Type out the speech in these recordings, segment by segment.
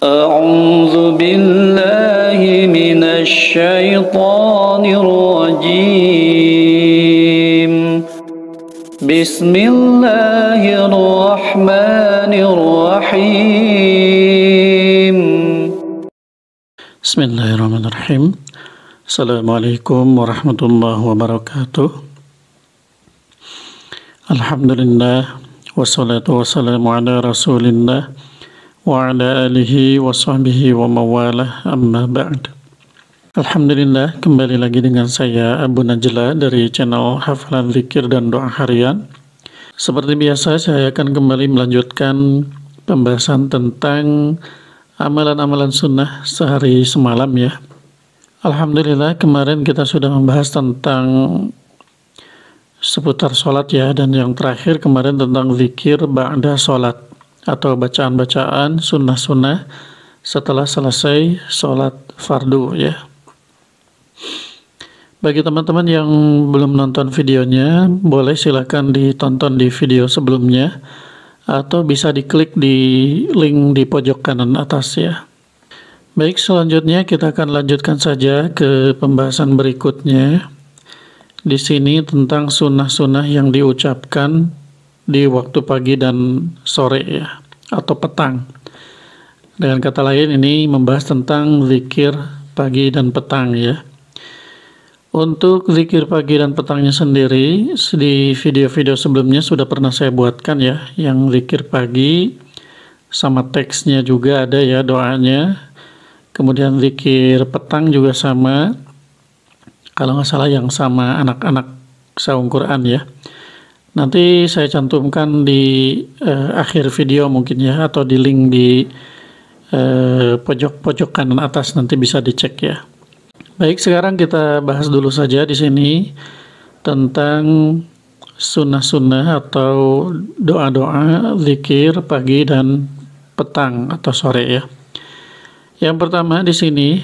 أعوذ بالله من الشيطان الرجيم بسم الله الرحمن الرحيم بسم الله الرحمن الرحيم السلام عليكم ورحمة الله وبركاته الحمد لله والصلاة والسلام على رسول الله wa ala alihi wa sahbihi wa mawalah amma ba'd. Alhamdulillah, kembali lagi dengan saya Abu Najla dari channel Hafalan Zikir dan Doa Harian. Seperti biasa, saya akan kembali melanjutkan pembahasan tentang amalan-amalan sunnah sehari semalam ya. Alhamdulillah, kemarin kita sudah membahas tentang seputar sholat ya, dan yang terakhir kemarin tentang zikir ba'da sholat atau bacaan-bacaan sunnah-sunnah setelah selesai sholat fardu ya. Bagi teman-teman yang belum nonton videonya, boleh silakan ditonton di video sebelumnya atau bisa diklik di link di pojok kanan atas ya. Baik, selanjutnya kita akan lanjutkan saja ke pembahasan berikutnya. Di sini tentang sunnah-sunnah yang diucapkan di waktu pagi dan sore ya, atau petang. Dengan kata lain, ini membahas tentang zikir pagi dan petang ya. Untuk zikir pagi dan petangnya sendiri, di video-video sebelumnya sudah pernah saya buatkan ya, yang zikir pagi sama teksnya juga ada ya, doanya. Kemudian zikir petang juga sama, kalau nggak salah yang sama anak-anak saung Quran ya. Nanti saya cantumkan di akhir video mungkin ya, atau di link di pojok kanan atas, nanti bisa dicek ya. Baik, sekarang kita bahas dulu saja di sini tentang sunnah-sunnah atau doa-doa zikir pagi dan petang atau sore ya. Yang pertama di sini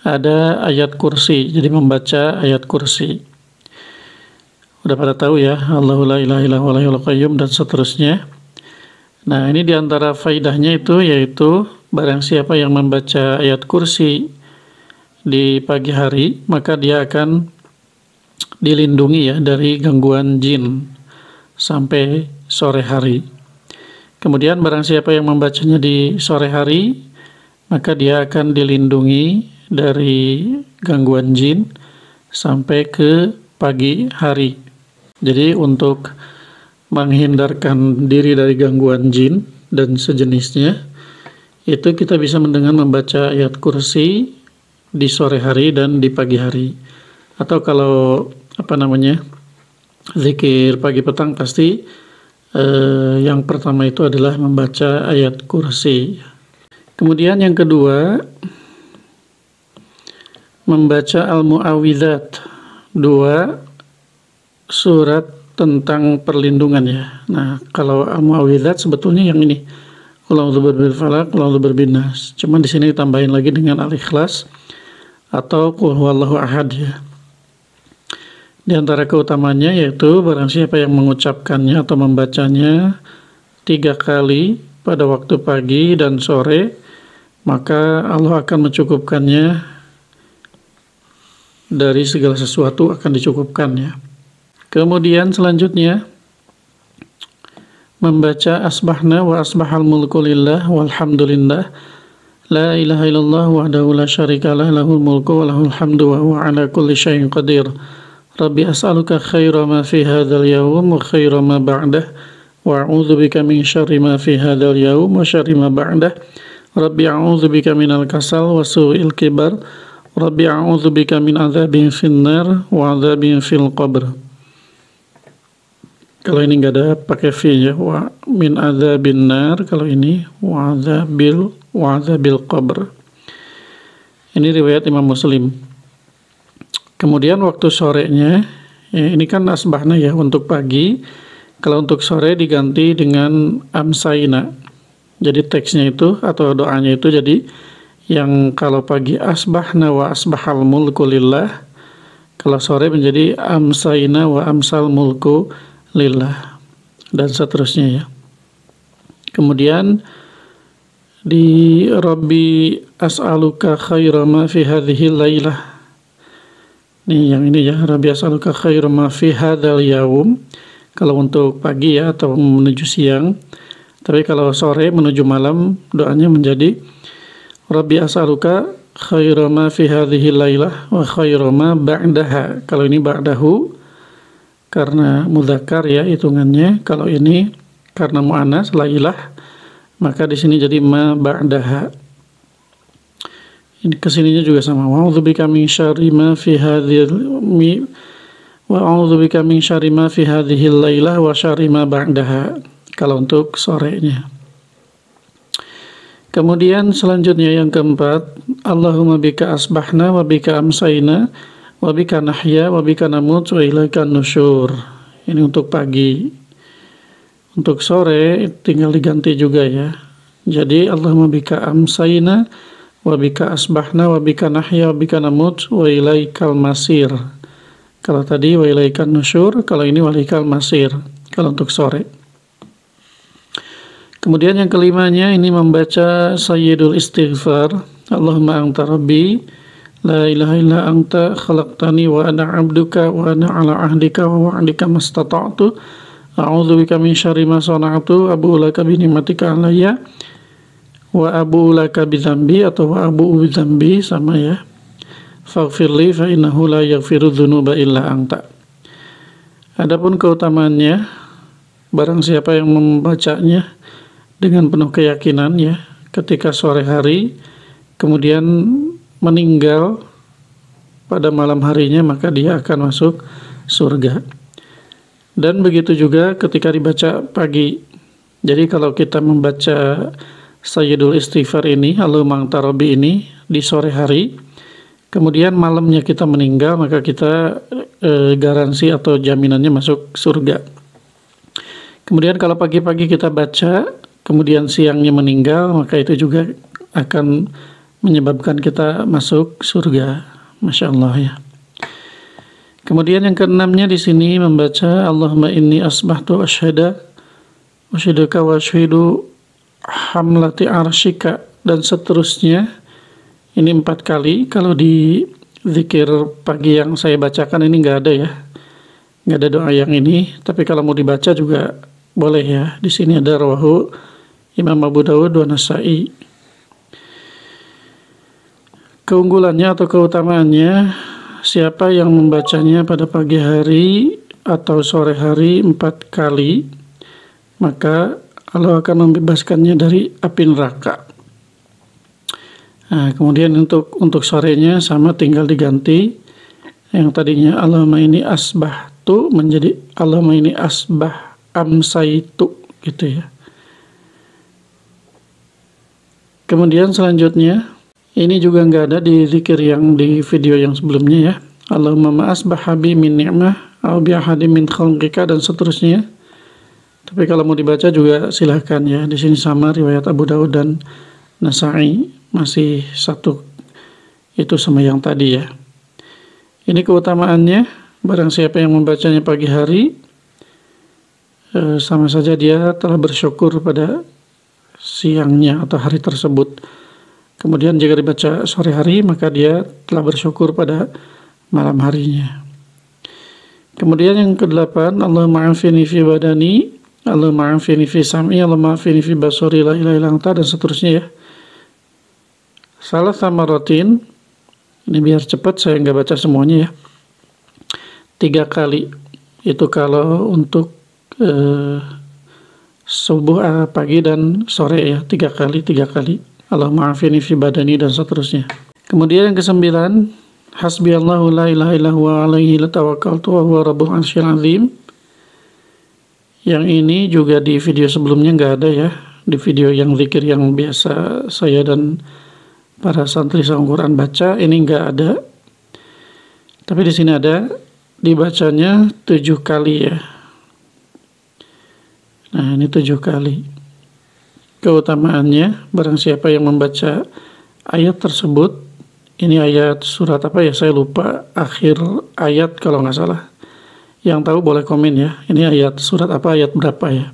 ada ayat kursi, jadi membaca ayat kursi. Udah pada tahu ya, Allahu la ilaha illa huwal hayyul qayyum dan seterusnya. Nah, ini diantara faidahnya itu yaitu barang siapa yang membaca ayat kursi di pagi hari, maka dia akan dilindungi ya dari gangguan jin sampai sore hari. Kemudian barang siapa yang membacanya di sore hari, maka dia akan dilindungi dari gangguan jin sampai ke pagi hari. Jadi untuk menghindarkan diri dari gangguan jin dan sejenisnya, itu kita bisa dengan membaca ayat kursi di sore hari dan di pagi hari. Atau kalau zikir pagi petang pasti yang pertama itu adalah membaca ayat kursi. Kemudian yang kedua, membaca al-mu'awwidzat, 2 surat tentang perlindungan ya. Nah, kalau al-mu'awwidzat sebetulnya yang ini, qul a'udzu birabbil falaq, qul a'udzu birabbin nas. Cuman di sini ditambahin lagi dengan al-ikhlas atau qul huwallahu ahad ya. Di antara keutamanya yaitu barang siapa yang mengucapkannya atau membacanya 3 kali pada waktu pagi dan sore, maka Allah akan mencukupkannya dari segala sesuatu, akan dicukupkan ya. Kemudian selanjutnya membaca asbahna wa asbahal mulku lillah walhamdulillah la ilaha illallah wahdahu la syarikalah lahul mulku wa lahul hamdu wa huwa ala kulli syai'in qadir. Rabbi as'aluka khaira ma fi hadzal yawm wa khaira ma ba'dah wa a'udzu bika min syarri ma fi hadzal yawm wa syarri ma ba'dah. Rabbi a'udzu bika minal kasal wa su'il kibar. Rabbi a'udzu bika min adzabin finnar wa adzabin fil qabr. Kalau ini nggak ada pakai fi ya, wa min adzabin nar. Kalau ini wa adzabil qabr. Ini riwayat Imam Muslim. Kemudian waktu sorenya ya, ini kan asbahna ya untuk pagi. Kalau untuk sore diganti dengan amsayna. Jadi teksnya itu atau doanya itu jadi yang kalau pagi asbahna wa asbahal mulku lillah, kalau sore menjadi amsayna wa amsal mulku lillah, dan seterusnya ya. Kemudian di Rabbi as'aluka khaira ma fi hadhihi lailah. Nih yang ini ya, Rabbi as'aluka khaira ma fi hadzal yaum. Kalau untuk pagi ya atau menuju siang. Tapi kalau sore menuju malam doanya menjadi Rabbi as'aluka khaira ma fi hadhihi lailah wa khaira ma ba'daha. Kalau ini ba'dahu karena mudzakkar ya hitungannya. Kalau ini karena muannas lailah, maka di sini jadi ma ba'daha. Ini kesininya juga sama. Wa'udzubika min syarri ma fi hadhihi wa a'udzubika min syarri ma fi hadhihi lailah wa syarri ma ba'daha. Kalau untuk sorenya. Kemudian selanjutnya yang keempat, Allahumma bika asbahna wa bika amsayna wa bika nahya wa bika namut wa ilaikan nusyur. Ini untuk pagi. Untuk sore tinggal diganti juga ya. Jadi Allahumma bika amsayna wa bika asbahna wa bika nahya wa bika namut wa ilaikal masir. Kalau tadi wa ilaikan nusyur, kalau ini wa ilaikal masir. Kalau untuk sore. Kemudian yang kelimanya ini membaca Sayyidul Istighfar. Allahumma anta rabbi la ilaha illa anta khalaqtani wa ana 'abduka wa ana 'ala 'ahdika wa wa'dika mastata'tu a'udzubika min syarri ma sana'tu abu'u laka bi ni'matika 'alayya wa abu'u laka bi dzambi atau wa abu'u bi dzambi sama ya. Faghfirli fa innahu la yaghfiru dzunuba illa anta. Adapun keutamaannya, barang siapa yang membacanya dengan penuh keyakinan ya, ketika sore hari kemudian meninggal pada malam harinya, maka dia akan masuk surga. Dan begitu juga ketika dibaca pagi. Jadi kalau kita membaca Sayyidul Istighfar ini, Allahumma anta rabbi ini di sore hari, kemudian malamnya kita meninggal, maka kita garansi atau jaminannya masuk surga. Kemudian kalau pagi-pagi kita baca, kemudian siangnya meninggal, maka itu juga akan menyebabkan kita masuk surga. Masya Allah ya. Kemudian yang keenamnya di sini membaca Allahumma inni asbahtu asyaduka wa asyidu hamlati arsyika dan seterusnya. Ini 4 kali. Kalau di zikir pagi yang saya bacakan ini nggak ada ya, nggak ada doa yang ini. Tapi kalau mau dibaca juga boleh ya. Di sini ada rawahu Imam Abu Dawud wa Nasa'i. Keunggulannya atau keutamaannya, siapa yang membacanya pada pagi hari atau sore hari 4 kali, maka Allah akan membebaskannya dari api neraka. Nah, kemudian untuk sorenya sama, tinggal diganti. Yang tadinya Allahumma ini asbahtu menjadi Allahumma ini asbah amsaitu gitu ya. Kemudian selanjutnya, ini juga nggak ada di zikir yang di video yang sebelumnya ya. Allahumma ma asbaha bi min ni'mah au bi ahadin min khalqika dan seterusnya. Tapi kalau mau dibaca juga silahkan ya. Di sini sama riwayat Abu Dawud dan Nasa'i, masih satu itu sama yang tadi ya. Ini keutamaannya, barang siapa yang membacanya pagi hari, sama saja dia telah bersyukur pada siangnya atau hari tersebut. Kemudian jika dibaca sore hari, maka dia telah bersyukur pada malam harinya. Kemudian yang ke-8, Allahumma afini fi badani, Allahumma afini fi sam'i, Allahumma afini fi basari, la ilaha illa anta dan seterusnya ya. Salah sama rotin, ini biar cepat saya nggak baca semuanya ya. 3 kali, itu kalau untuk subuh, pagi dan sore ya, 3 kali. Allahumma afini fi badani dan seterusnya. Kemudian yang ke-9, hasbiyallahu la ilaha illa huwa alaihi tawakkaltu wa huwa rabbul arsyil azim. Yang ini juga di video sebelumnya nggak ada ya. Di video yang zikir yang biasa saya dan para santri sanggung Quran baca, ini nggak ada. Tapi di sini ada, dibacanya 7 kali ya. Nah, ini 7 kali. Keutamaannya, barang siapa yang membaca ayat tersebut, ini ayat surat apa ya, saya lupa, akhir ayat kalau nggak salah. Yang tahu boleh komen ya, ini ayat surat apa, ayat berapa ya.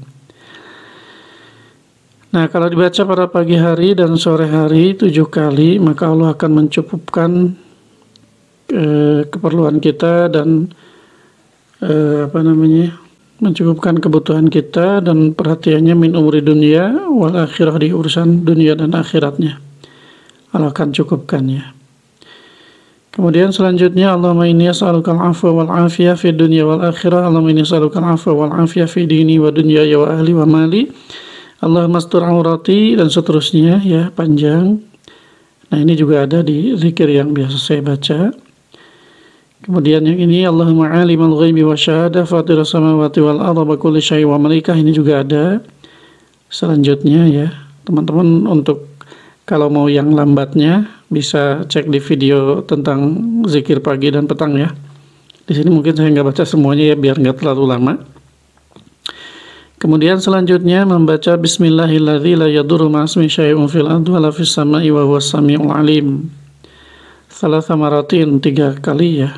Nah, kalau dibaca pada pagi hari dan sore hari 7 kali, maka Allah akan mencukupkan keperluan kita dan mencukupkan kebutuhan kita dan perhatiannya min umuri dunia wal akhirah, di urusan dunia dan akhiratnya. Allah akan cukupkan ya. Kemudian selanjutnya, Allahumma inni as'alukal afwa wal afiyah fid dunya wal akhirah. Allahumma inni as'alukal afwa wal afiyah fi dini wa dunyaya wa ahli wa mali. Allahumma astur aurati, dan seterusnya ya, panjang. Nah, ini juga ada di zikir yang biasa saya baca. Kemudian yang ini, Allahumma alimal ghaibi wa syahadah fatirus samawati wal ardi wa kulli syai' wa malikah, ini juga ada. Selanjutnya ya, teman-teman, untuk kalau mau yang lambatnya bisa cek di video tentang zikir pagi dan petang ya. Di sini mungkin saya nggak baca semuanya ya, biar nggak terlalu lama. Kemudian selanjutnya membaca Bismillahilladzi la yadurru ma'asmi syai'un fil ardi wa la fis sama'i wa huwas samiul alim. Salasa maratin, 3 kali ya.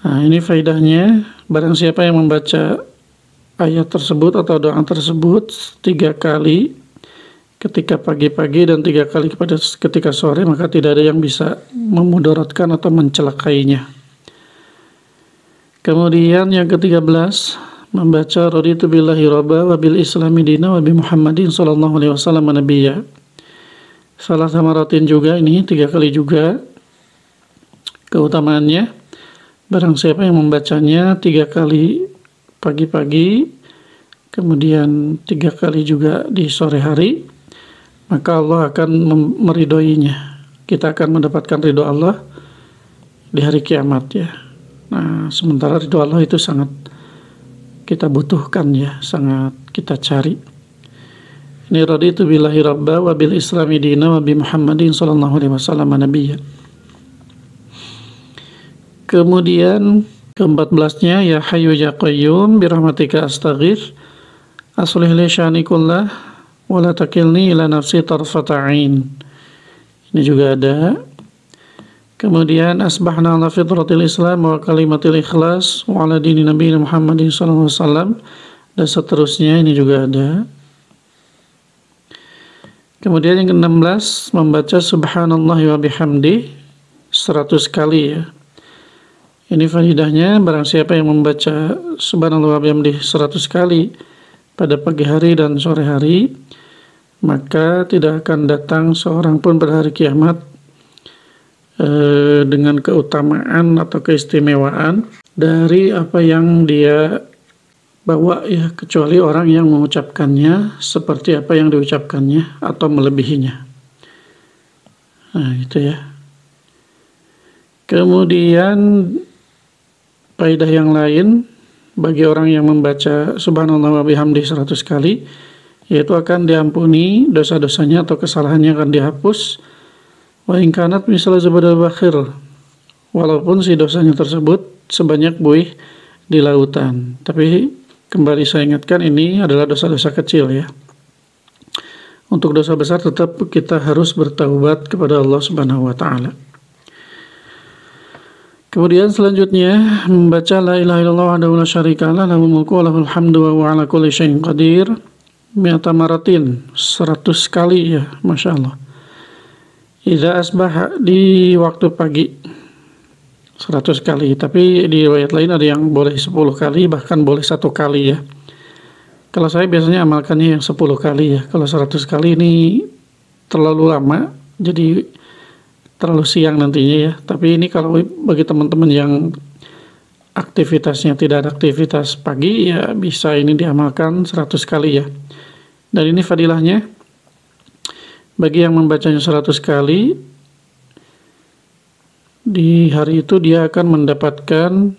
Nah, ini faedahnya, barang siapa yang membaca ayat tersebut atau doa tersebut 3 kali ketika pagi-pagi dan 3 kali ketika sore, maka tidak ada yang bisa memudaratkan atau mencelakainya. Kemudian yang ke-13, membaca raditu billahi rabba wa bil islami dina wa bi Muhammadin sallallahu alaihi wasallam nabiyya. Salah samaratin juga, ini 3 kali juga. Keutamaannya, barang siapa yang membacanya 3 kali pagi-pagi, kemudian 3 kali juga di sore hari, maka Allah akan meridhoinya. Kita akan mendapatkan ridho Allah di hari kiamat ya. Nah, sementara ridho Allah itu sangat kita butuhkan ya, sangat kita cari. Ini raditu billahi rabba wa bil islami dina wa bi Muhammadin sallallahu alaihi wasallam nabiyya. Kemudian ke-14-nya, ya hayyu ya qayyum bi rahmatika astaghfir aslih li sya'ni kullah wa la takilni ila nafsi tarfata ain. Ini juga ada. Kemudian asbahna ala fitratil islam wa kalimatil ikhlas wa ala dini nabiyina Muhammadin sallallahu alaihi wasallam, dan seterusnya, ini juga ada. Kemudian yang ke-16, membaca subhanallah wa bihamdi 100 kali ya. Ini faedahnya, barang siapa yang membaca subhanallah wa bihamdi 100 kali pada pagi hari dan sore hari, maka tidak akan datang seorang pun pada hari kiamat dengan keutamaan atau keistimewaan dari apa yang dia bawa ya, kecuali orang yang mengucapkannya seperti apa yang diucapkannya atau melebihinya. Nah, itu ya. Kemudian faedah yang lain bagi orang yang membaca subhanallah wa bihamdi 100 kali, yaitu akan diampuni dosa-dosanya atau kesalahannya akan dihapus. Wa in kanat misal zabadal bakhir, walaupun si dosanya tersebut sebanyak buih di lautan. Tapi kembali saya ingatkan, ini adalah dosa-dosa kecil ya. Untuk dosa besar tetap kita harus bertaubat kepada Allah Subhanahu wa taala. Kemudian selanjutnya membaca la ilaha illallah wahdahu la syarika lah lahul mulku wa lahul hamdu wa huwa ala kulli syai'in qadir mi'ata maratin, 100 kali ya, Masya Allah. Idza asbah, di waktu pagi 100 kali, tapi di riwayat lain ada yang boleh 10 kali, bahkan boleh 1 kali ya. Kalau saya biasanya amalkannya yang 10 kali ya. Kalau 100 kali ini terlalu lama, jadi terlalu siang nantinya ya. Tapi ini kalau bagi teman-teman yang aktivitasnya tidak ada aktivitas pagi, ya bisa ini diamalkan 100 kali ya. Dan ini fadilahnya, bagi yang membacanya 100 kali, di hari itu dia akan mendapatkan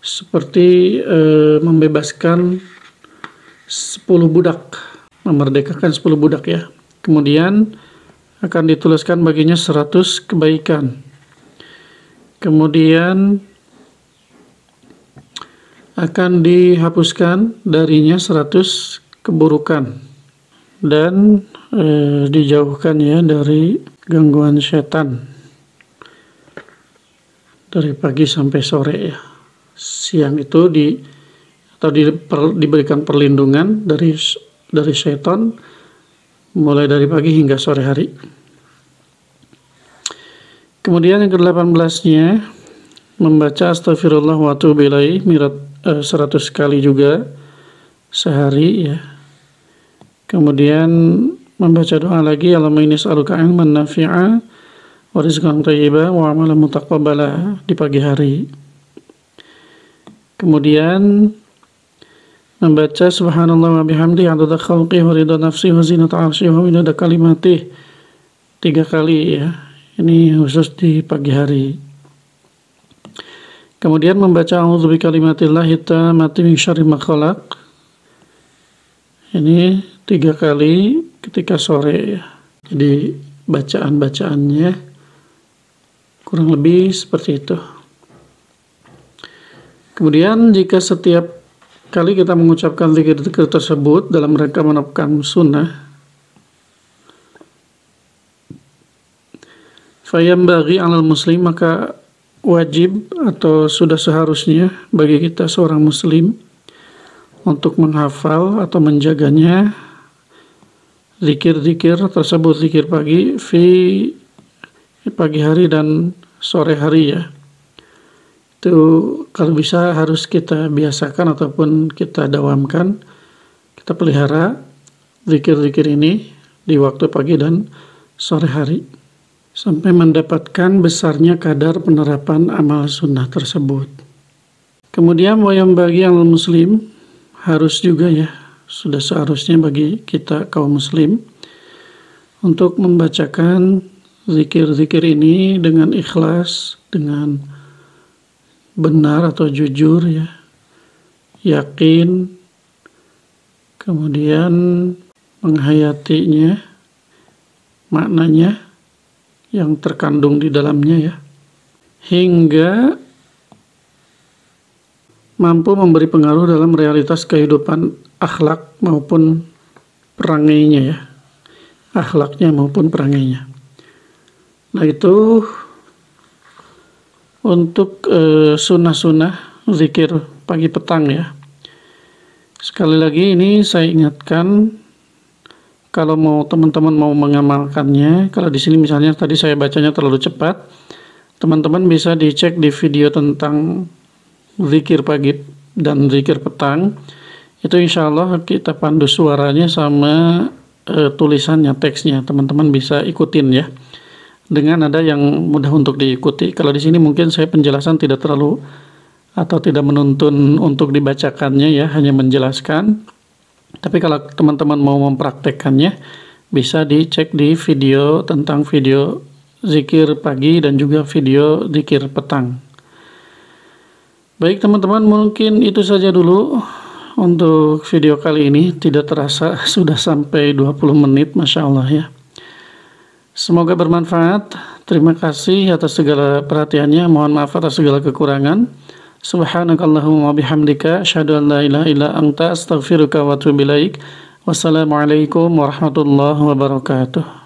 seperti membebaskan 10 budak, memerdekakan 10 budak ya. Kemudian akan dituliskan baginya 100 kebaikan. Kemudian akan dihapuskan darinya 100 keburukan dan dijauhkan ya dari gangguan setan dari pagi sampai sore ya. Siang itu atau diberikan perlindungan dari syaitan mulai dari pagi hingga sore hari. Kemudian yang ke-18-nya membaca astagfirullah wa atubu ilaih 100 kali juga sehari ya. Kemudian membaca doa lagi, Allahumma inni as'aluka ilman nafi'a wa rizqan thayyiban wa amalan mutaqabbala di pagi hari. Kemudian membaca subhanallah wa bihamdihi 'adada khalqihi wa ridha nafsihi wa zinata 'arsyihi wa midada kalimatihi 3 kali ya. Ini khusus di pagi hari. Kemudian membaca a'udzu bikalimatillahi tammati min syarri ma khalaq. Ini 3 kali ketika sore ya. Jadi bacaan-bacaannya kurang lebih seperti itu. Kemudian jika setiap kali kita mengucapkan zikir-zikir tersebut dalam rangka menetapkan sunnah, fayambaghi 'alal muslim, maka wajib atau sudah seharusnya bagi kita seorang muslim untuk menghafal atau menjaganya zikir-zikir tersebut, zikir pagi pagi hari dan sore hari ya. Itu kalau bisa harus kita biasakan ataupun kita dawamkan, kita pelihara zikir-zikir ini di waktu pagi dan sore hari sampai mendapatkan besarnya kadar penerapan amal sunnah tersebut. Kemudian wayang bagi yang muslim, harus juga ya, sudah seharusnya bagi kita kaum muslim untuk membacakan zikir-zikir ini dengan ikhlas, dengan benar atau jujur ya, yakin, kemudian menghayatinya, maknanya yang terkandung di dalamnya ya, hingga mampu memberi pengaruh dalam realitas kehidupan akhlak maupun perangainya ya, akhlaknya maupun perangainya. Nah itu untuk sunnah-sunnah zikir pagi petang ya. Sekali lagi ini saya ingatkan, kalau mau teman-teman mau mengamalkannya, kalau di sini misalnya tadi saya bacanya terlalu cepat, teman-teman bisa dicek di video tentang zikir pagi dan zikir petang. Itu insya Allah kita pandu suaranya sama tulisannya, teksnya. Teman-teman bisa ikutin ya, dengan nada yang mudah untuk diikuti. Kalau di sini mungkin saya penjelasan tidak terlalu atau tidak menuntun untuk dibacakannya ya, hanya menjelaskan. Tapi kalau teman-teman mau mempraktekkannya, bisa dicek di video tentang video zikir pagi dan juga video zikir petang. Baik teman-teman, mungkin itu saja dulu untuk video kali ini. Tidak terasa sudah sampai 20 menit, Masya Allah ya. Semoga bermanfaat. Terima kasih atas segala perhatiannya. Mohon maaf atas segala kekurangan. Subhanakallahumma bihamdika asyhadu an la ilaha illa anta astaghfiruka wa atubu ilaik. Wassalamualaikum warahmatullahi wabarakatuh.